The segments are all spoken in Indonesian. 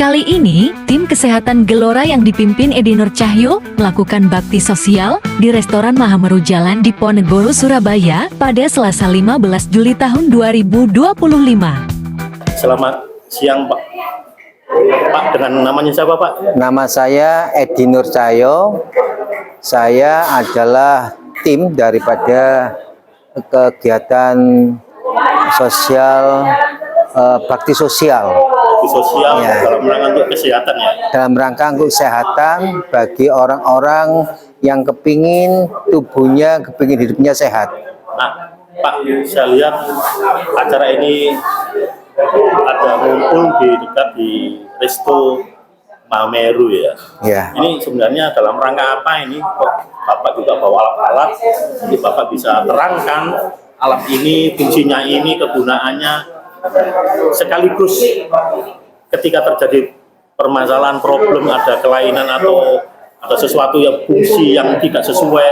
Kali ini, tim kesehatan Gelora yang dipimpin Edi Nur Cahyo melakukan bakti sosial di restoran Mahameru Jalan di Ponegoro, Surabaya pada Selasa 15 Juli tahun 2025. Selamat siang Pak. Pak, dengan namanya siapa Pak? Nama saya Edi Nur Cahyo. Saya adalah tim daripada kegiatan sosial bakti sosial. Bakti sosial ya. Dalam rangka untuk kesehatan ya? Dalam rangka untuk kesehatan bagi orang-orang yang kepingin tubuhnya, kepingin hidupnya sehat. Nah Pak, saya lihat acara ini ada ngumpul di dekat di Resto Mahameru ya. Ya. Ini sebenarnya dalam rangka apa ini? Kok Bapak juga bawa alat-alat? Jadi Bapak bisa terangkan alat ini, fungsinya ini, kegunaannya. Sekaligus ketika terjadi permasalahan, problem, ada kelainan atau ada sesuatu yang fungsi yang tidak sesuai,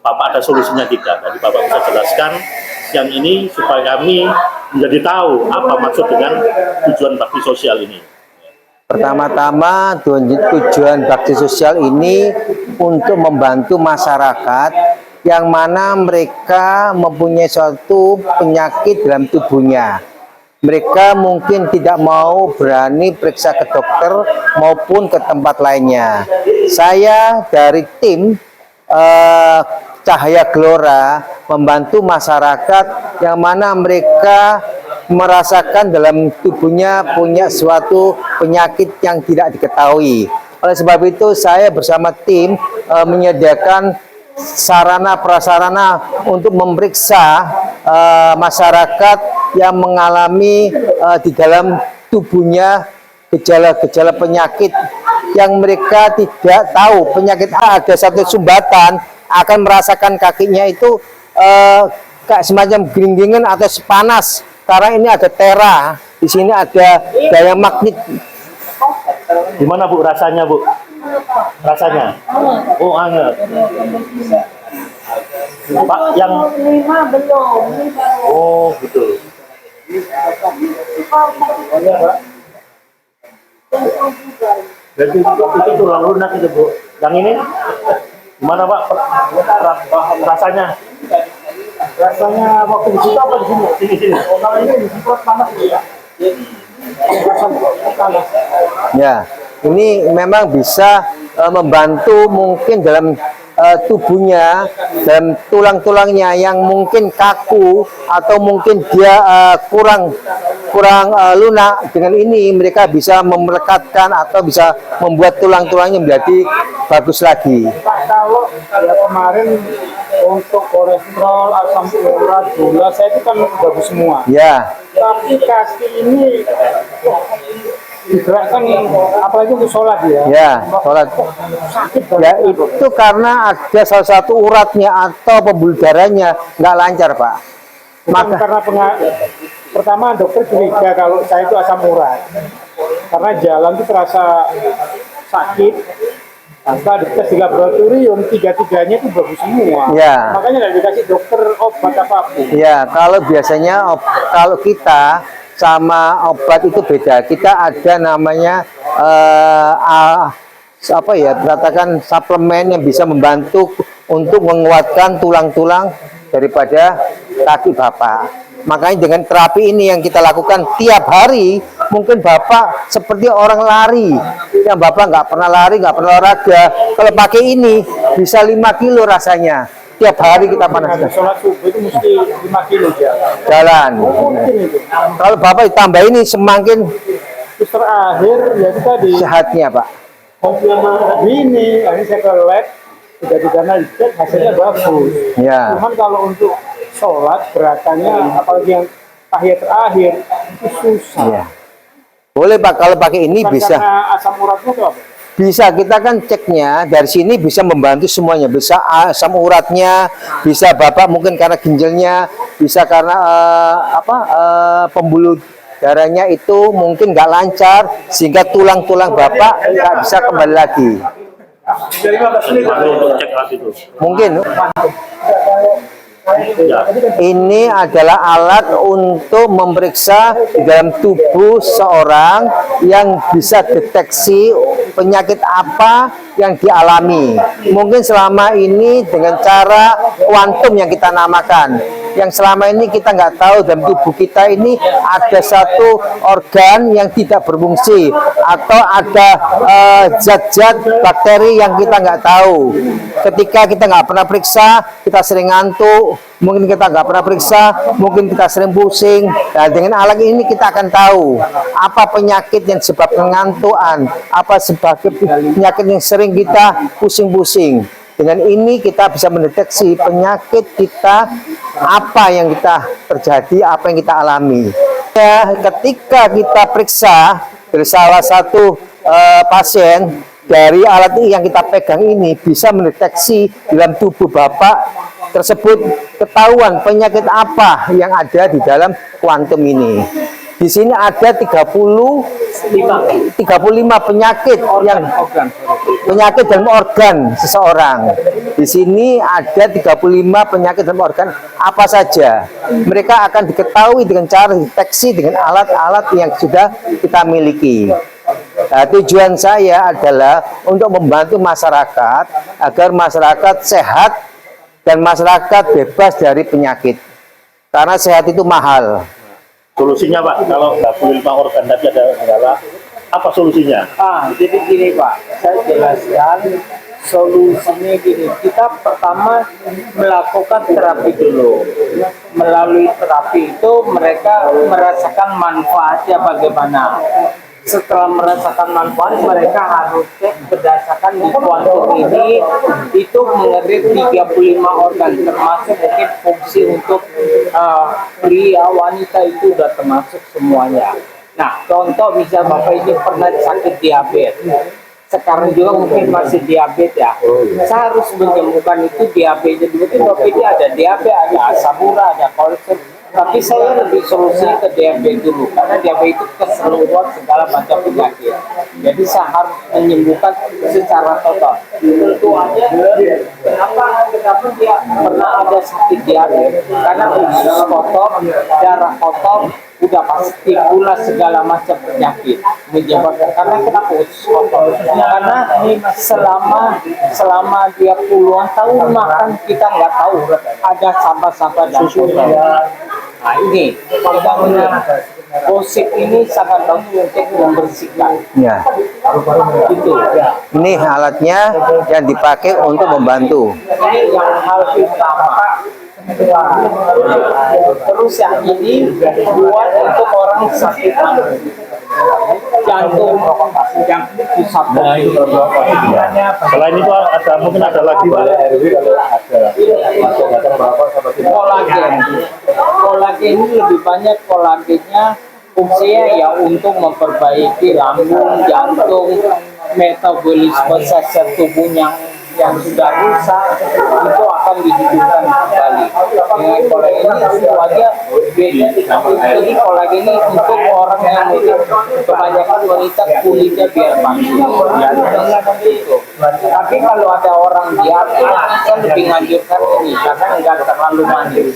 Bapak ada solusinya tidak? Jadi Bapak bisa jelaskan yang ini supaya kami menjadi tahu apa maksud dengan tujuan bakti sosial ini. Pertama-tama tujuan bakti sosial ini untuk membantu masyarakat yang mana mereka mempunyai suatu penyakit dalam tubuhnya. Mereka mungkin tidak mau berani periksa ke dokter maupun ke tempat lainnya. Saya dari tim Cahaya Gelora membantu masyarakat yang mana mereka merasakan dalam tubuhnya punya suatu penyakit yang tidak diketahui. Oleh sebab itu saya bersama tim menyediakan sarana prasarana untuk memeriksa masyarakat yang mengalami di dalam tubuhnya gejala-gejala penyakit yang mereka tidak tahu. Penyakit A ada satu sumbatan, akan merasakan kakinya itu kayak semacam gering-geringan atau panas. Karena ini ada tera, di sini ada gaya magnet. Gimana Bu rasanya Bu? Rasanya? Oh anget. Pak yang belum. Oh betul. Berarti itu tulang lunak itu Bu. Yang ini gimana Pak? Rasanya? Rasanya waktu di situ apa di sini? Sini. Kalau ini di situ panas ya. Ya, ini memang bisa membantu mungkin dalam tubuhnya, dalam tulang-tulangnya yang mungkin kaku atau mungkin dia kurang lunak. Dengan ini mereka bisa memelekatkan atau bisa membuat tulang-tulangnya menjadi bagus lagi. Pak, kalau ya kemarin untuk kolesterol, asam urat, gula, saya itu kan bagus semua. Ya. Tapi kaki ini digerakkan apalagi untuk sholat ya. Ya, sholat. Ya itu karena ada salah satu uratnya atau pembuluh darahnya nggak lancar Pak. Maka karena pertama dokter curiga kalau saya itu asam urat. Karena jalan itu terasa sakit. Tanpa dites di laboratorium, tiga-tiganya itu bagus semua. Ya. Makanya nggak dikasih dokter obat apapun. Ya, kalau biasanya kalau kita sama obat itu beda. Kita ada namanya apa ya, katakan suplemen yang bisa membantu untuk menguatkan tulang-tulang daripada kaki Bapak. Makanya dengan terapi ini yang kita lakukan tiap hari, mungkin Bapak seperti orang lari, yang Bapak nggak pernah lari, nggak pernah olahraga. Kalau pakai ini bisa 5 kilo rasanya. Tiap hari kita panaskan. Sholat subuh itu mesti 5 kilo jalan. Kalau Bapak ditambah ini semakin terakhir ya itu tadi sehatnya Pak. Ini saya ke lab tiga-tiganya dicek hasilnya bagus. Ya. Cuman kalau untuk sholat gerakannya apalagi yang tahiyat terakhir itu susah. Ya. Boleh Pak, kalau pakai ini bisa. Karena asam uratnya itu apa? Bisa, kita kan ceknya dari sini bisa membantu semuanya. Bisa asam uratnya, bisa Bapak mungkin karena ginjalnya, bisa karena pembuluh darahnya itu mungkin nggak lancar sehingga tulang-tulang Bapak nggak bisa kembali lagi. Untuk cek itu. Mungkin Ya. Ini adalah alat untuk memeriksa di dalam tubuh seorang yang bisa deteksi penyakit apa yang dialami. Mungkin selama ini dengan cara kuantum yang kita namakan. Yang selama ini kita nggak tahu dalam tubuh kita ini ada satu organ yang tidak berfungsi atau ada zat-zat bakteri yang kita nggak tahu. Ketika kita nggak pernah periksa, kita sering ngantuk, mungkin kita nggak pernah periksa, mungkin kita sering pusing. Nah, dengan alat ini kita akan tahu apa penyakit yang disebabkan ngantuan, apa sebab penyakit yang sering kita pusing-pusing. Dengan ini kita bisa mendeteksi penyakit kita, apa yang kita terjadi, apa yang kita alami. Ya, ketika kita periksa dari salah satu pasien, dari alat ini yang kita pegang ini bisa mendeteksi dalam tubuh Bapak tersebut ketahuan penyakit apa yang ada di dalam kuantum ini. Di sini ada 35 penyakit yang penyakit dalam organ seseorang. Di sini ada 35 penyakit dalam organ apa saja. Mereka akan diketahui dengan cara deteksi dengan alat-alat yang sudah kita miliki. Nah, tujuan saya adalah untuk membantu masyarakat agar masyarakat sehat dan masyarakat bebas dari penyakit. Karena sehat itu mahal. Solusinya Pak, kalau 35 organ tadi ada kendala, apa solusinya? Jadi gini Pak, saya jelaskan solusinya gini. Kita pertama melakukan terapi dulu. Melalui terapi itu mereka merasakan manfaatnya bagaimana. Setelah merasakan manfaat, mereka harus cek berdasarkan di kuantum ini itu mengerit 35 organ, termasuk mungkin fungsi untuk pria wanita itu sudah termasuk semuanya. Nah, contoh bisa Bapak ini pernah sakit diabetes, sekarang juga mungkin masih diabetes ya. Saya harus menyembuhkan itu diabetes. Mungkin Bapak ini ada diabetes, ada asam urat, ada kolesterol. Tapi saya lebih solusi ke diabetes dulu, karena diabetes itu keseluruhan segala macam penyakit. Jadi saya harus menyembuhkan secara total. Tentu aja, kenapa dia pernah ada sakit diabetes? Karena usus kotor, darah kotor, udah pasti pula segala macam penyakit menyebabkan. Karena kenapa usus kotor? Karena selama dia puluhan tahun makan, kita nggak tahu ada sampah-sampah dan kotor. Nah ini, dengan gosip ini sangat bagus untuk membersihkan. Ya. Gitu. Ini alatnya yang dipakai untuk membantu. Ini yang hal utama. Terus yang ini buat untuk orang sakit jantung yang pusat. Selain itu ada mungkin ada lagi Pak? Kolagen. Kolagen ini lebih banyak kolagennya fungsinya ya untuk memperbaiki lambung, jantung, metabolisme sel tubuhnya yang sudah rusak itu akan dihidupkan kembali. Dengan kolagen ini tentu aja beda. Jadi kolagen ini untuk orang yang mungkin kebanyakan wanita kulitnya biar pagi. Tapi kalau ada orang diabetes, saya lebih ngajukan ini karena nggak terlalu manis.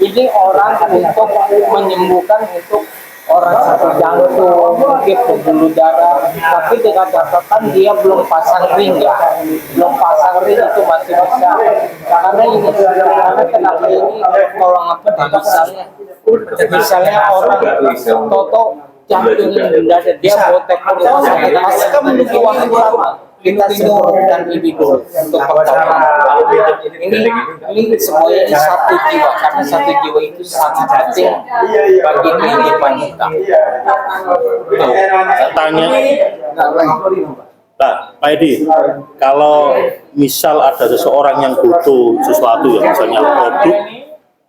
Ini orang untuk menyembuhkan untuk orang sakit jantung, mungkin pembuluh darah, tapi dengan catatan dia belum pasang ring ya, belum pasang ring itu masih bisa. Karena kenapa ini kalau ngapa misalnya orang toto jantungnya dada dia botek terus, kan menunggu waktu lama. Kita sebutkan ini dulu untuk pertama. Ini semuanya ini satu jiwa, karena satu jiwa itu sangat penting bagi kehidupan kita. Saya tanya, Pak Edi, kalau misal ada seseorang yang butuh sesuatu ya, misalnya produk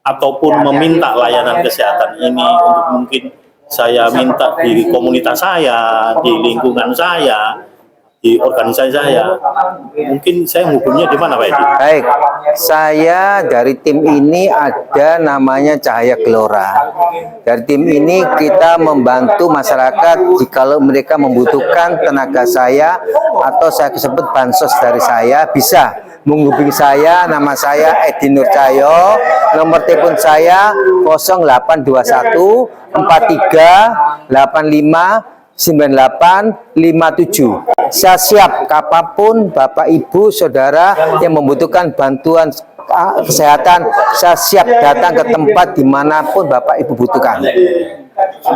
ataupun meminta layanan kesehatan ini untuk mungkin saya minta di komunitas saya, di lingkungan saya, di organisasi saya. Mungkin saya hubungnya di mana Pak Edi? Baik, saya dari tim ini ada namanya Cahaya Gelora. Dari tim ini kita membantu masyarakat jikalau mereka membutuhkan tenaga saya atau saya sebut bansos dari saya, bisa menghubungi saya. Nama saya Edi Nur Cahyo, nomor telepon saya 0821 43 85 9857. Saya siap kapanpun Bapak Ibu Saudara yang membutuhkan bantuan kesehatan, saya siap datang ke tempat dimanapun Bapak Ibu butuhkan.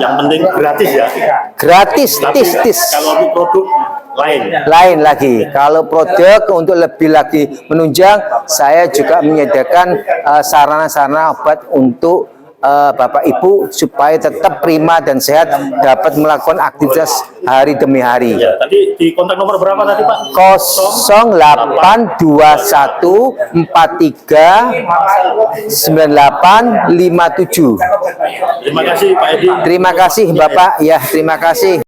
Yang penting gratis ya. Gratis, Tapi tis. kalau untuk produk lain. Lain lagi, kalau produk untuk lebih lagi menunjang, saya juga menyediakan sarana-sarana obat untuk Bapak Ibu supaya tetap prima dan sehat, dapat melakukan aktivitas hari demi hari. Ya, tadi di kontak nomor berapa tadi Pak? 0821 43 9857. Terima kasih Pak Edi. Terima kasih Bapak, ya terima kasih.